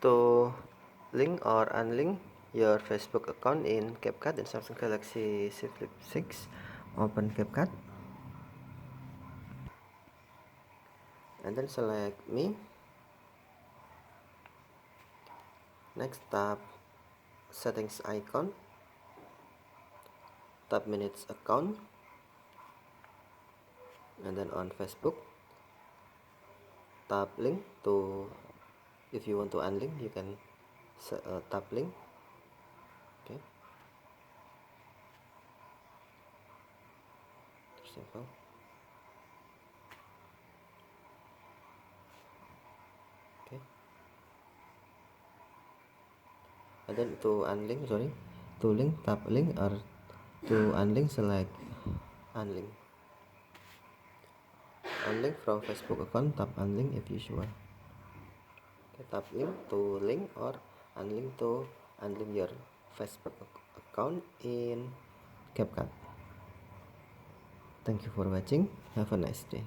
To link or unlink your Facebook account in CapCut in Samsung Galaxy Z Flip 6, open CapCut and then select Me. Next, tap settings icon, tap manage account, and then on Facebook tap link. To if you want to unlink, you can tap link. Okay, simple. Okay, and then to unlink, to link, tap link, or to unlink, select unlink. Unlink from Facebook account, tap unlink if usual. Okay, tap link to link or unlink to unlink your Facebook account in CapCut. Thank you for watching. Have a nice day.